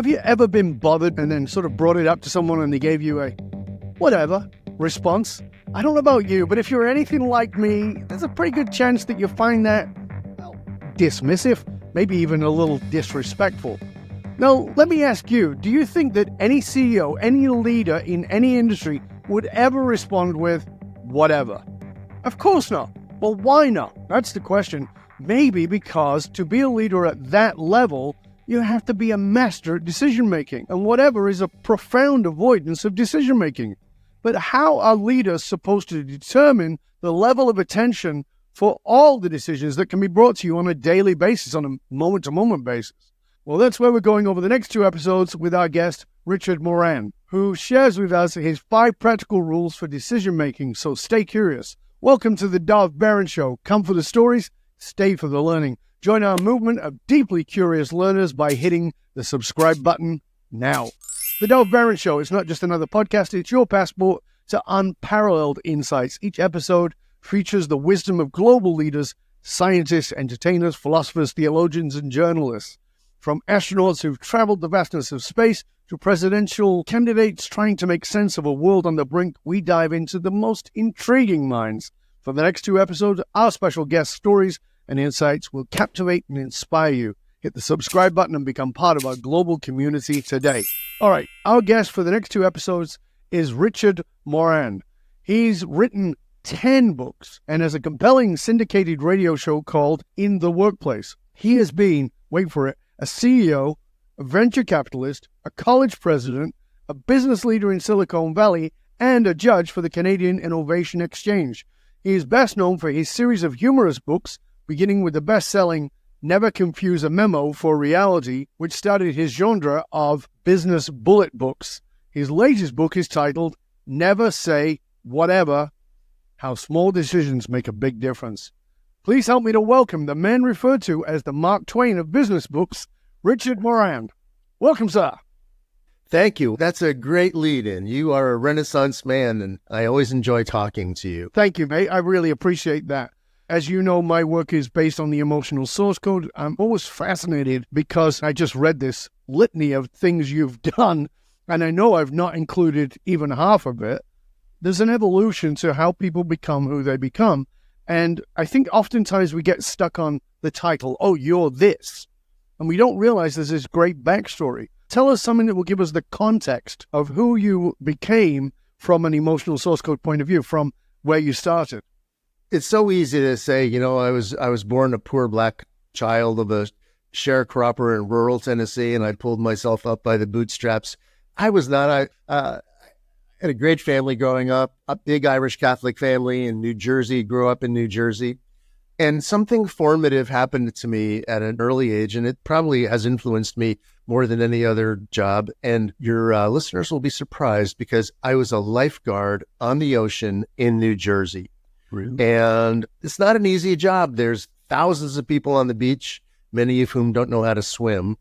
Have you ever been bothered and then sort of brought it up to someone and they gave you a whatever response? I don't know about you, but if you're anything like me, there's a pretty good chance that you'll find that, well, dismissive, maybe even a little disrespectful. Now, let me ask you, do you think that any CEO, any leader in any industry would ever respond with whatever? Of course not. Well, why not? That's the question. Maybe because to be a leader at that level, you have to be a master at decision-making, and whatever is a profound avoidance of decision-making. But how are leaders supposed to determine the level of attention for all the decisions that can be brought to you on a daily basis, on a moment-to-moment basis? Well, that's where we're going over the next 2 episodes with our guest, Richard Moran, who shares with us his 5 practical rules for decision-making, so stay curious. Welcome to the Dov Baron Show. Come for the stories, stay for the learning. Join our movement of deeply curious learners by hitting the subscribe button now. The Dov Baron Show is not just another podcast, it's your passport to unparalleled insights. Each episode features the wisdom of global leaders, scientists, entertainers, philosophers, theologians, and journalists. From astronauts who've traveled the vastness of space to presidential candidates trying to make sense of a world on the brink, we dive into the most intriguing minds. For the next 2 episodes, our special guest stories and insights will captivate and inspire you. Hit the subscribe button and become part of our global community today. All right, our guest for the next 2 episodes is Richard Moran. He's written 10 books and has a compelling syndicated radio show called In the Workplace. He has been, wait for it, a CEO, a venture capitalist, a college president, a business leader in Silicon Valley, and a judge for the Canadian Innovation Exchange. He is best known for his series of humorous books, beginning with the best-selling Never Confuse a Memo for Reality, which started his genre of business bullet books. His latest book is titled Never Say Whatever, How Small Decisions Make a Big Difference. Please help me to welcome the man referred to as the Mark Twain of business books, Richard Moran. Welcome, sir. Thank you. That's a great lead-in. You are a Renaissance man, and I always enjoy talking to you. Thank you, mate. I really appreciate that. As you know, my work is based on the emotional source code. I'm always fascinated because I just read this litany of things you've done, and I know I've not included even half of it. There's an evolution to how people become who they become, and I think oftentimes we get stuck on the title, oh, you're this, and we don't realize there's this great backstory. Tell us something that will give us the context of who you became from an emotional source code point of view, from where you started. It's so easy to say, I was born a poor black child of a sharecropper in rural Tennessee, and I pulled myself up by the bootstraps. I was not. I had a great family growing up, a big Irish Catholic family in New Jersey, grew up in New Jersey. And something formative happened to me at an early age, and it probably has influenced me more than any other job. And your listeners will be surprised because I was a lifeguard on the ocean in New Jersey. Really? And it's not an easy job. There's thousands of people on the beach, many of whom don't know how to swim.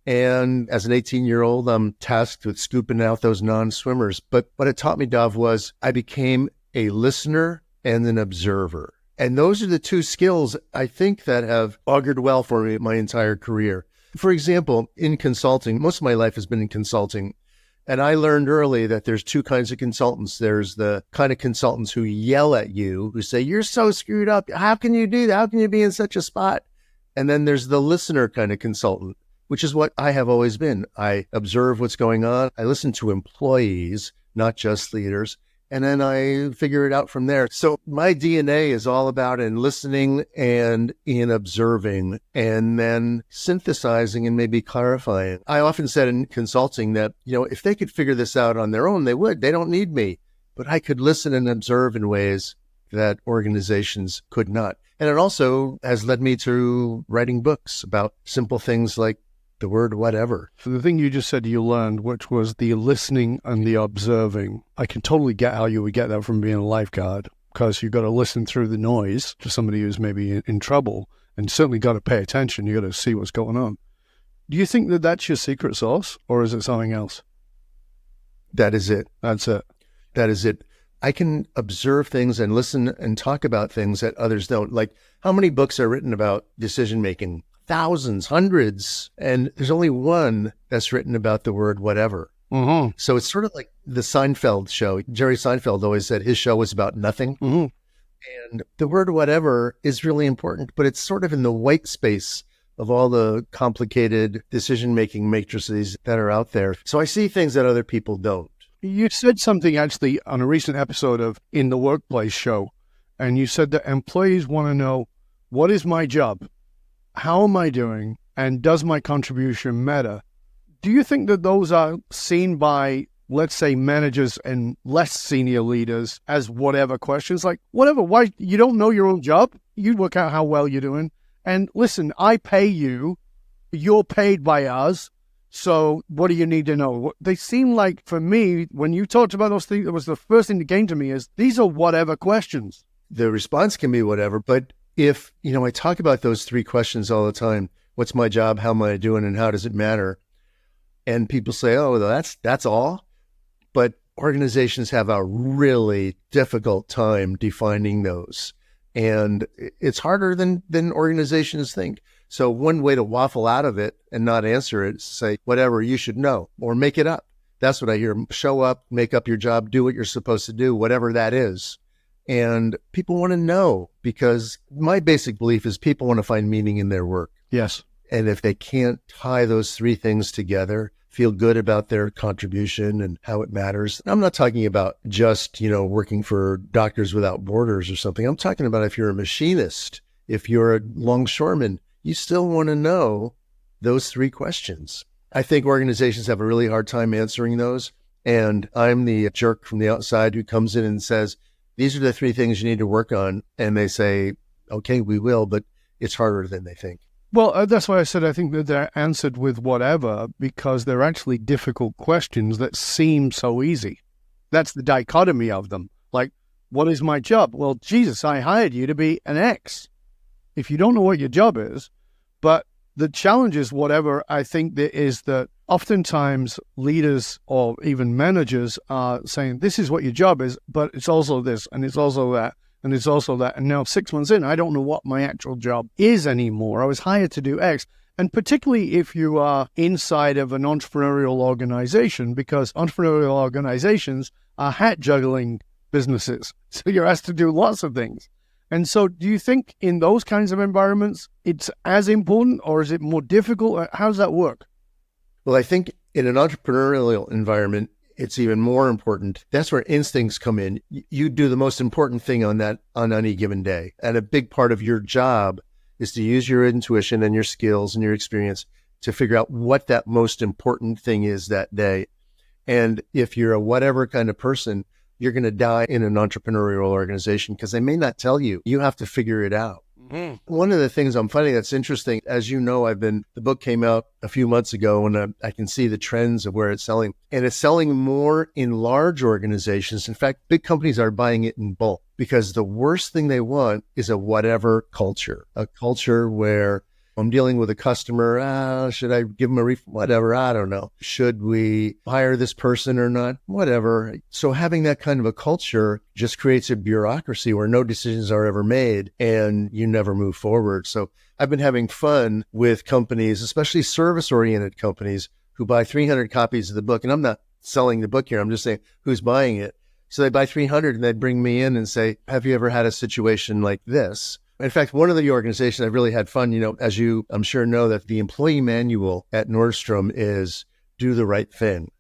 And as an 18-year-old, I'm tasked with scooping out those non-swimmers. But what it taught me, Dov, was I became a listener and an observer. And those are the 2 skills I think that have augured well for me my entire career. For example, in consulting, most of my life has been in consulting. And I learned early that there's 2 kinds of consultants. There's the kind of consultants who yell at you, who say, you're so screwed up. How can you do that? How can you be in such a spot? And then there's the listener kind of consultant, which is what I have always been. I observe what's going on. I listen to employees, not just leaders. And then I figure it out from there. So my DNA is all about in listening and in observing and then synthesizing and maybe clarifying. I often said in consulting that, if they could figure this out on their own, they would. They don't need me. But I could listen and observe in ways that organizations could not. And it also has led me to writing books about simple things like the word whatever. So the thing you just said you learned, which was the listening and the observing, I can totally get how you would get that from being a lifeguard, because you've got to listen through the noise to somebody who's maybe in trouble, and certainly got to pay attention. You got to see what's going on. Do you think that that's your secret sauce, or is it something else? That is it. That's it. That is it. I can observe things and listen and talk about things that others don't. Like, how many books are written about decision-making? thousands, hundreds, and there's only one that's written about the word whatever. Mm-hmm. So it's sort of like the Seinfeld show. Jerry Seinfeld always said his show was about nothing. Mm-hmm. And the word whatever is really important, but it's sort of in the white space of all the complicated decision-making matrices that are out there. So I see things that other people don't. You said something actually on a recent episode of In the Workplace show, and you said that employees want to know, what is my job? How am I doing? And does my contribution matter? Do you think that those are seen by, let's say, managers and less senior leaders as whatever questions? Like, whatever, why? You don't know your own job? You work out how well you're doing. And listen, I pay you. You're paid by us. So what do you need to know? They seem like, for me, when you talked about those things, it was the first thing that came to me is these are whatever questions. The response can be whatever, but if, I talk about those three questions all the time. What's my job? How am I doing? And how does it matter? And people say, oh, that's all. But organizations have a really difficult time defining those. And it's harder than organizations think. So one way to waffle out of it and not answer it is to say, whatever, you should know, or make it up. That's what I hear. Show up, make up your job, do what you're supposed to do, whatever that is. And people want to know, because my basic belief is people want to find meaning in their work. Yes. And if they can't tie those three things together, feel good about their contribution and how it matters. I'm not talking about just, working for Doctors Without Borders or something. I'm talking about if you're a machinist, if you're a longshoreman, you still want to know those three questions. I think organizations have a really hard time answering those. And I'm the jerk from the outside who comes in and says, these are the three things you need to work on. And they say, okay, we will, but it's harder than they think. Well, that's why I said I think that they're answered with whatever, because they're actually difficult questions that seem so easy. That's the dichotomy of them. Like, what is my job? Well, Jesus, I hired you to be an X. If you don't know what your job is, but the challenge is whatever, I think there is that oftentimes leaders or even managers are saying, this is what your job is, but it's also this, and it's also that, and it's also that. And now 6 months in, I don't know what my actual job is anymore. I was hired to do X. And particularly if you are inside of an entrepreneurial organization, because entrepreneurial organizations are hat juggling businesses. So you're asked to do lots of things. And so do you think in those kinds of environments, it's as important, or is it more difficult? How does that work? Well, I think in an entrepreneurial environment, it's even more important. That's where instincts come in. You do the most important thing on any given day. And a big part of your job is to use your intuition and your skills and your experience to figure out what that most important thing is that day. And if you're a whatever kind of person, you're going to die in an entrepreneurial organization because they may not tell you. You have to figure it out. Mm-hmm. One of the things I'm finding that's interesting, as you know, the book came out a few months ago, and I can see the trends of where it's selling. And it's selling more in large organizations. In fact, big companies are buying it in bulk because the worst thing they want is a whatever culture, a culture where I'm dealing with a customer. Should I give them a refund? Whatever. I don't know. Should we hire this person or not? Whatever. So having that kind of a culture just creates a bureaucracy where no decisions are ever made and you never move forward. So I've been having fun with companies, especially service-oriented companies, who buy 300 copies of the book. And I'm not selling the book here. I'm just saying who's buying it. So they buy 300 and they'd bring me in and say, have you ever had a situation like this? In fact, one of the organizations I really had fun, as you, I'm sure, know that the employee manual at Nordstrom is do the right thing.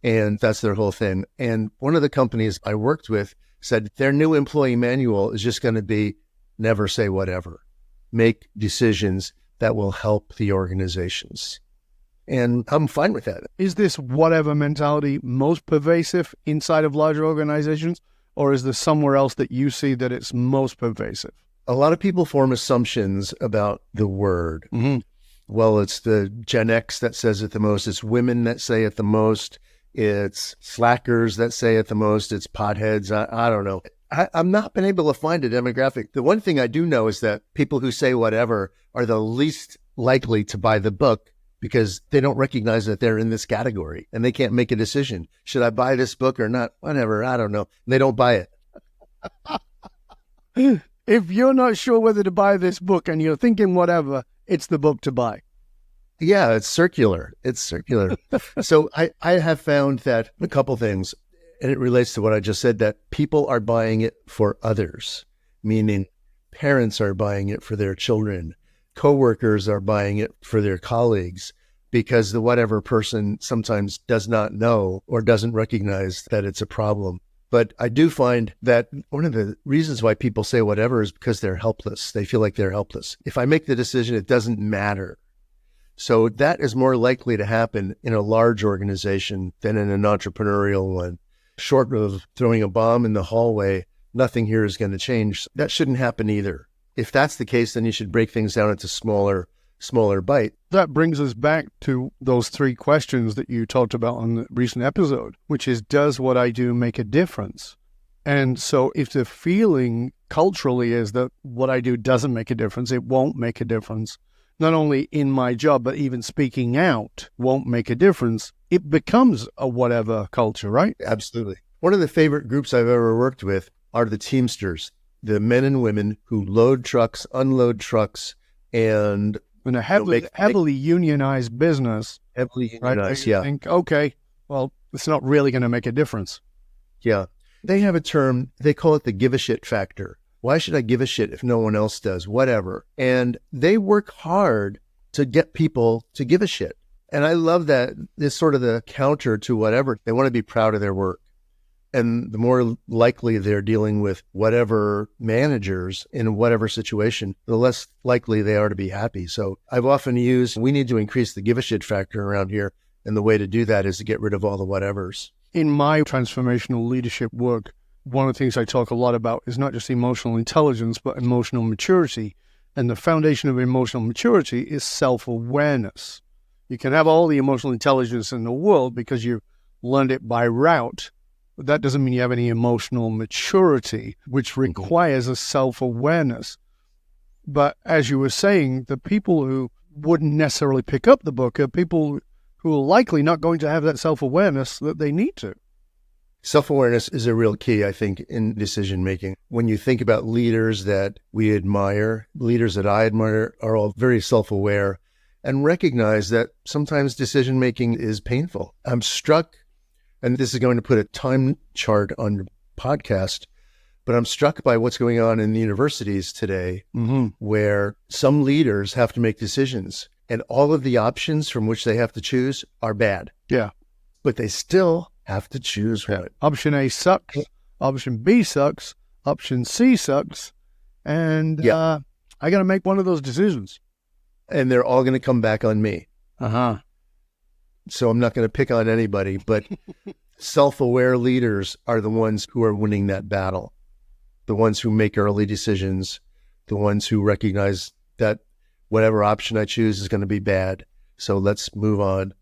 And that's their whole thing. And one of the companies I worked with said their new employee manual is just going to be never say whatever. Make decisions that will help the organizations. And I'm fine with that. Is this whatever mentality most pervasive inside of larger organizations, or is there somewhere else that you see that it's most pervasive? A lot of people form assumptions about the word. Mm-hmm. Well, it's the Gen X that says it the most. It's women that say it the most. It's slackers that say it the most. It's potheads. I don't know. I've not been able to find a demographic. The one thing I do know is that people who say whatever are the least likely to buy the book because they don't recognize that they're in this category and they can't make a decision. Should I buy this book or not? Whatever. I don't know. And they don't buy it. If you're not sure whether to buy this book and you're thinking whatever, it's the book to buy. Yeah, it's circular. It's circular. So I have found that a couple things, and it relates to what I just said, that people are buying it for others, meaning parents are buying it for their children, coworkers are buying it for their colleagues, because the whatever person sometimes does not know or doesn't recognize that it's a problem. But I do find that one of the reasons why people say whatever is because they're helpless. They feel like they're helpless. If I make the decision, it doesn't matter. So that is more likely to happen in a large organization than in an entrepreneurial one. Short of throwing a bomb in the hallway, nothing here is going to change. That shouldn't happen either. If that's the case, then you should break things down into smaller bite. That brings us back to those 3 questions that you talked about on the recent episode, which is, does what I do make a difference? And so if the feeling culturally is that what I do doesn't make a difference, it won't make a difference, not only in my job, but even speaking out won't make a difference, it becomes a whatever culture, right? Absolutely. One of the favorite groups I've ever worked with are the Teamsters, the men and women who load trucks, unload trucks, and in a heavily unionized business. Heavily unionized, right? You think, okay, well, it's not really going to make a difference. Yeah. They have a term, they call it the give a shit factor. Why should I give a shit if no one else does? Whatever. And they work hard to get people to give a shit. And I love that this sort of the counter to whatever. They want to be proud of their work. And the more likely they're dealing with whatever managers in whatever situation, the less likely they are to be happy. So I've often used, we need to increase the give a shit factor around here. And the way to do that is to get rid of all the whatevers. In my transformational leadership work, one of the things I talk a lot about is not just emotional intelligence, but emotional maturity. And the foundation of emotional maturity is self-awareness. You can have all the emotional intelligence in the world because you learned it by rote, but that doesn't mean you have any emotional maturity, which requires a self-awareness. But as you were saying, the people who wouldn't necessarily pick up the book are people who are likely not going to have that self-awareness that they need to. Self-awareness is a real key, I think, in decision-making. When you think about leaders that we admire, leaders that I admire are all very self-aware and recognize that sometimes decision-making is painful. I'm struck, and this is going to put a time chart on your podcast, but I'm struck by what's going on in the universities today, where some leaders have to make decisions, and all of the options from which they have to choose are bad. Yeah. But they still have to choose one. Option A sucks, option B sucks, option C sucks, and I got to make one of those decisions. And they're all going to come back on me. So I'm not going to pick on anybody, but self-aware leaders are the ones who are winning that battle. The ones who make early decisions, the ones who recognize that whatever option I choose is going to be bad. So let's move on.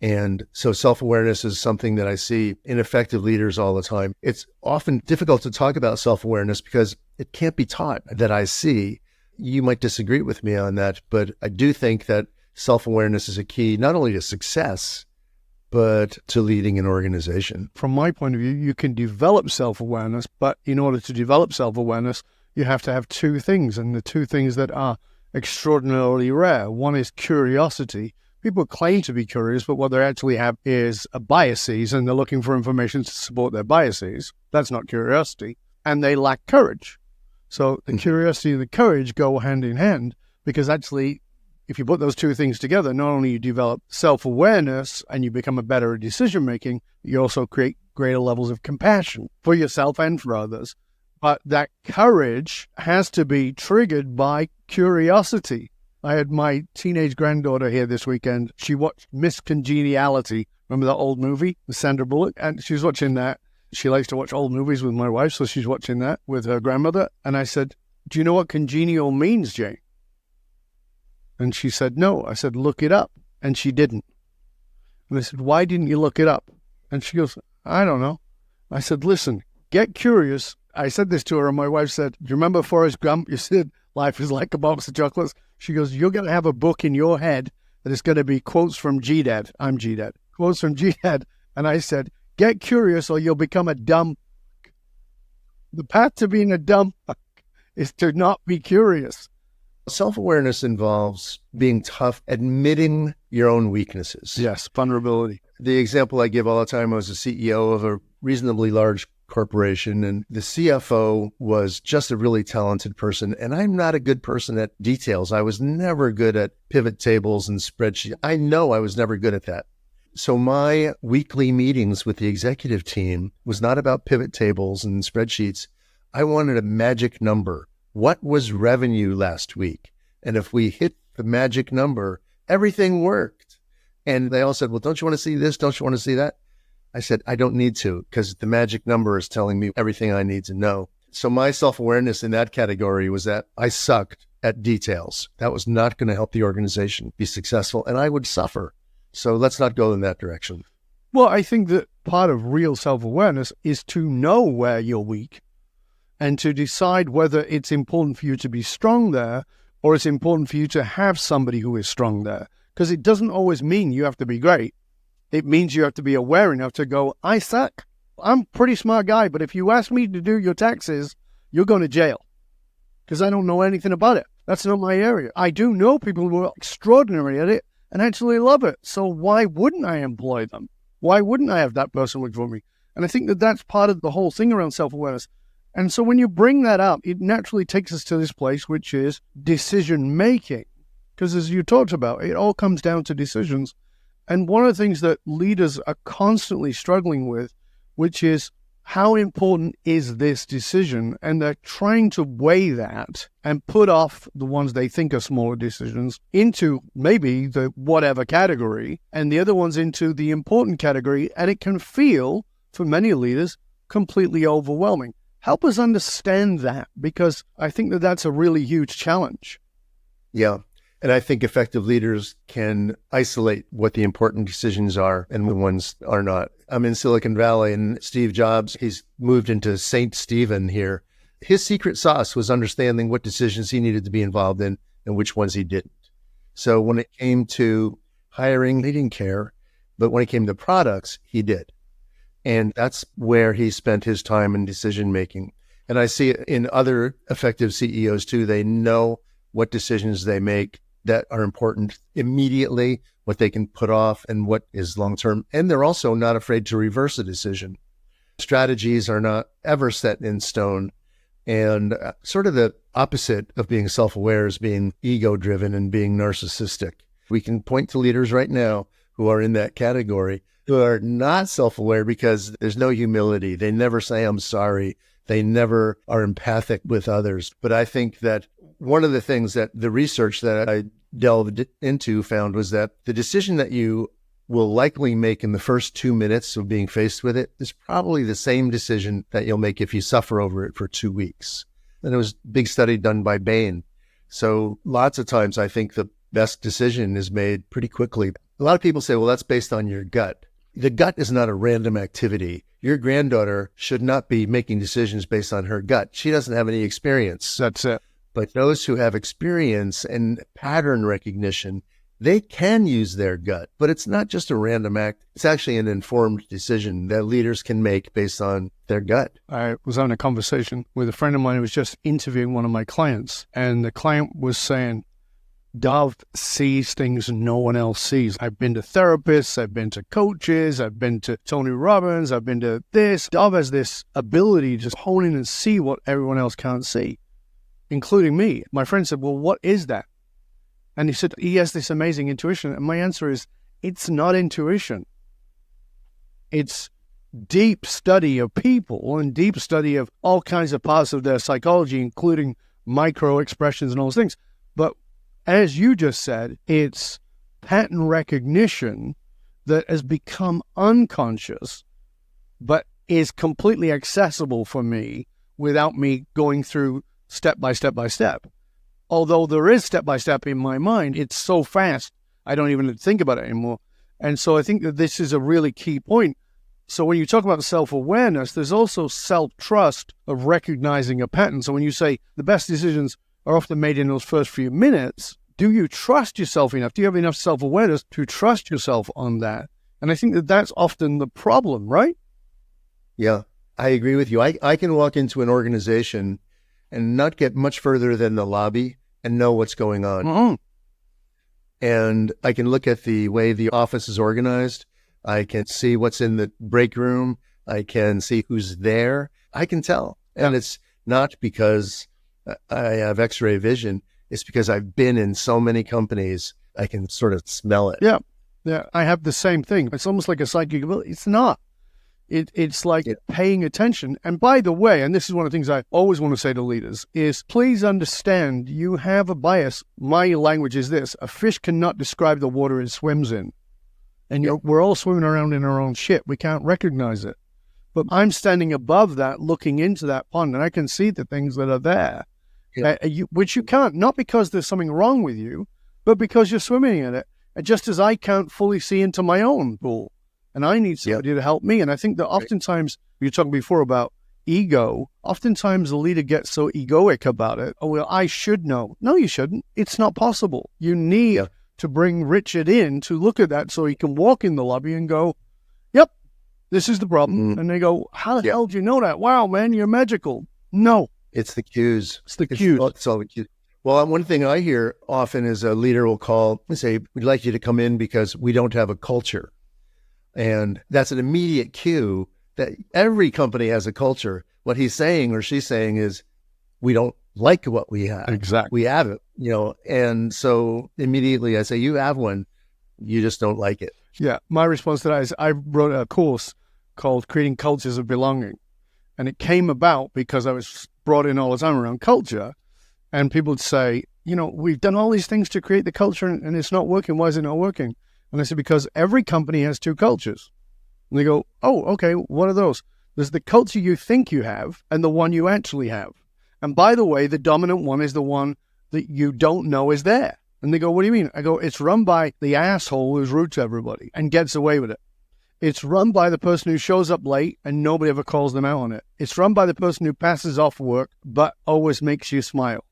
And so self-awareness is something that I see in effective leaders all the time. It's often difficult to talk about self-awareness because it can't be taught, that I see. You might disagree with me on that, but I do think that self-awareness is a key, not only to success, but to leading an organization. From my point of view, you can develop self-awareness, but in order to develop self-awareness, you have to have 2 things, and the 2 things that are extraordinarily rare. One is curiosity. People claim to be curious, but what they actually have is biases, and they're looking for information to support their biases. That's not curiosity. And they lack courage. So the curiosity and the courage go hand in hand, because actually, if you put those 2 things together, not only you develop self-awareness and you become a better decision-making, you also create greater levels of compassion for yourself and for others. But that courage has to be triggered by curiosity. I had my teenage granddaughter here this weekend. She watched Miss Congeniality. Remember that old movie with Sandra Bullock? And she was watching that. She likes to watch old movies with my wife, so she's watching that with her grandmother. And I said, do you know what congenial means, Jane? And she said, no. I said, look it up. And she didn't. And I said, why didn't you look it up? And she goes, I don't know. I said, listen, get curious. I said this to her, and my wife said, do you remember Forrest Gump? You said, life is like a box of chocolates. She goes, you're going to have a book in your head that is going to be quotes from G-Dad. I'm G-Dad. Quotes from G-Dad. And I said, get curious or you'll become a dumb. The path to being a dumb is to not be curious. Self-awareness involves being tough, admitting your own weaknesses. Yes, vulnerability. The example I give all the time, I was a CEO of a reasonably large corporation, and the CFO was just a really talented person. And I'm not a good person at details. I was never good at pivot tables and spreadsheets. I know I was never good at that. So my weekly meetings with the executive team was not about pivot tables and spreadsheets. I wanted a magic number. What was revenue last week? And if we hit the magic number, everything worked. And they all said, well, don't you want to see this? Don't you want to see that? I said, I don't need to, because the magic number is telling me everything I need to know. So my self-awareness in that category was that I sucked at details. That was not going to help the organization be successful, and I would suffer. So let's not go in that direction. Well, I think that part of real self-awareness is to know where you're weak and to decide whether it's important for you to be strong there or it's important for you to have somebody who is strong there. Because it doesn't always mean you have to be great. It means you have to be aware enough to go, I suck. I'm a pretty smart guy, but if you ask me to do your taxes, you're going to jail because I don't know anything about it. That's not my area. I do know people who are extraordinary at it and actually love it. So why wouldn't I employ them? Why wouldn't I have that person work for me? And I think that that's part of the whole thing around self-awareness. And so when you bring that up, it naturally takes us to this place, which is decision-making. Because as you talked about, it all comes down to decisions. And one of the things that leaders are constantly struggling with, which is how important is this decision? And they're trying to weigh that and put off the ones they think are smaller decisions into maybe the whatever category and the other ones into the important category. And it can feel, for many leaders, completely overwhelming. Help us understand that, because I think that that's a really huge challenge. Yeah. And I think effective leaders can isolate what the important decisions are and the ones are not. I'm in Silicon Valley, and Steve Jobs, he's moved into St. Stephen here. His secret sauce was understanding what decisions he needed to be involved in and which ones he didn't. So when it came to hiring, he didn't care. But when it came to products, he did. And that's where he spent his time in decision making. And I see it in other effective CEOs too. They know what decisions they make that are important immediately, what they can put off and what is long-term. And they're also not afraid to reverse a decision. Strategies are not ever set in stone. And sort of the opposite of being self-aware is being ego-driven and being narcissistic. We can point to leaders right now who are in that category who are not self-aware because there's no humility. They never say, I'm sorry. They never are empathic with others. But I think that one of the things that the research that I delved into found was that the decision that you will likely make in the first 2 minutes of being faced with it is probably the same decision that you'll make if you suffer over it for 2 weeks. And it was a big study done by Bain. So lots of times I think the best decision is made pretty quickly. A lot of people say, well, that's based on your gut. The gut is not a random activity. Your granddaughter should not be making decisions based on her gut. She doesn't have any experience. That's it. But those who have experience and pattern recognition, they can use their gut. But it's not just a random act. It's actually an informed decision that leaders can make based on their gut. I was having a conversation with a friend of mine who was just interviewing one of my clients. And the client was saying, Dov sees things no one else sees. I've been to therapists, I've been to coaches, I've been to Tony Robbins, I've been to this. Dov has this ability to hone in and see what everyone else can't see, including me. My friend said, well, what is that? And he said, he has this amazing intuition. And my answer is, it's not intuition. It's deep study of people and deep study of all kinds of parts of their psychology, including micro expressions and all those things. But as you just said, it's pattern recognition that has become unconscious, but is completely accessible for me without me going through step by step by step. Although there is step by step in my mind, it's so fast, I don't even think about it anymore. And so I think that this is a really key point. So when you talk about self-awareness, there's also self-trust of recognizing a pattern. So when you say the best decisions are often made in those first few minutes, do you trust yourself enough? Do you have enough self-awareness to trust yourself on that? And I think that that's often the problem, right? Yeah, I agree with you. I can walk into an organization and not get much further than the lobby and know what's going on. Mm-hmm. And I can look at the way the office is organized. I can see what's in the break room. I can see who's there. I can tell. And it's not because I have x-ray vision. It's because I've been in so many companies. I can sort of smell it. Yeah. Yeah. I have the same thing. It's almost like a psychic ability. It's not. It's like paying attention. And by the way, and this is one of the things I always want to say to leaders, is please understand you have a bias. My language is this: a fish cannot describe the water it swims in. And we're all swimming around in our own shit. We can't recognize it. But I'm standing above that, looking into that pond, and I can see the things that are there, which you can't, not because there's something wrong with you, but because you're swimming in it. And just as I can't fully see into my own pool, and I need somebody to help me. And I think that oftentimes, you were talking before about ego, oftentimes the leader gets so egoic about it. Oh, well, I should know. No, you shouldn't. It's not possible. You need to bring Richard in to look at that so he can walk in the lobby and go, yep, this is the problem. And they go, how the hell do you know that? Wow, man, you're magical. No. It's the cues. It's the cues. It's all the cues. Well, one thing I hear often is a leader will call and say, we'd like you to come in because we don't have a culture. And that's an immediate cue that every company has a culture. What he's saying or she's saying is, we don't like what we have. Exactly. We have it, and so immediately I say, you have one, you just don't like it. Yeah. My response to that is I wrote a course called Creating Cultures of Belonging. And it came about because I was brought in all the time around culture. And people would say, we've done all these things to create the culture and it's not working. Why is it not working? And I said, because every company has two cultures. And they go, oh, okay, what are those? There's the culture you think you have and the one you actually have. And by the way, the dominant one is the one that you don't know is there. And they go, what do you mean? I go, it's run by the asshole who's rude to everybody and gets away with it. It's run by the person who shows up late and nobody ever calls them out on it. It's run by the person who passes off work but always makes you smile.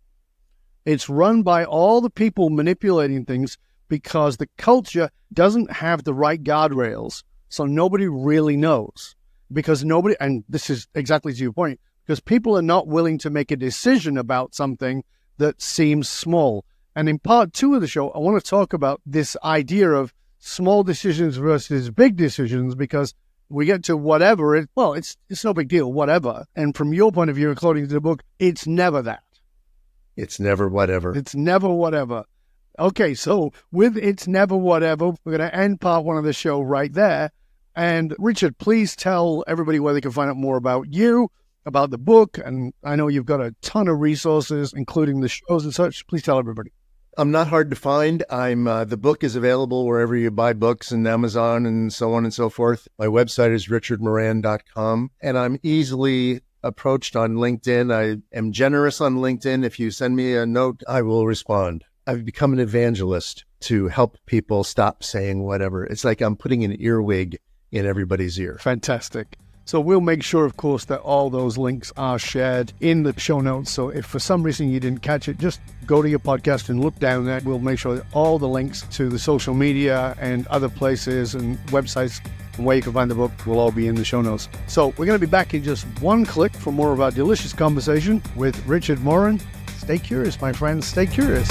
It's run by all the people manipulating things because the culture doesn't have the right guardrails, so nobody really knows. Because nobody, and this is exactly to your point, because people are not willing to make a decision about something that seems small. And in part 2 of the show, I want to talk about this idea of small decisions versus big decisions, because we get to whatever, it's no big deal, whatever. And from your point of view, according to the book, it's never that. It's never whatever. It's never whatever. Okay, so with It's Never Whatever, we're going to end part 1 of the show right there. And Richard, please tell everybody where they can find out more about you, about the book. And I know you've got a ton of resources, including the shows and such. Please tell everybody. I'm not hard to find. The book is available wherever you buy books and Amazon and so on and so forth. My website is richardmoran.com, and I'm easily approached on LinkedIn. I am generous on LinkedIn. If you send me a note, I will respond. I've become an evangelist to help people stop saying whatever. It's like I'm putting an earwig in everybody's ear. Fantastic. So we'll make sure, of course, that all those links are shared in the show notes. So if for some reason you didn't catch it, just go to your podcast and look down there. We'll make sure that all the links to the social media and other places and websites and where you can find the book will all be in the show notes. So we're going to be back in just one click for more of our delicious conversation with Richard Moran. Stay curious, my friends. Stay curious.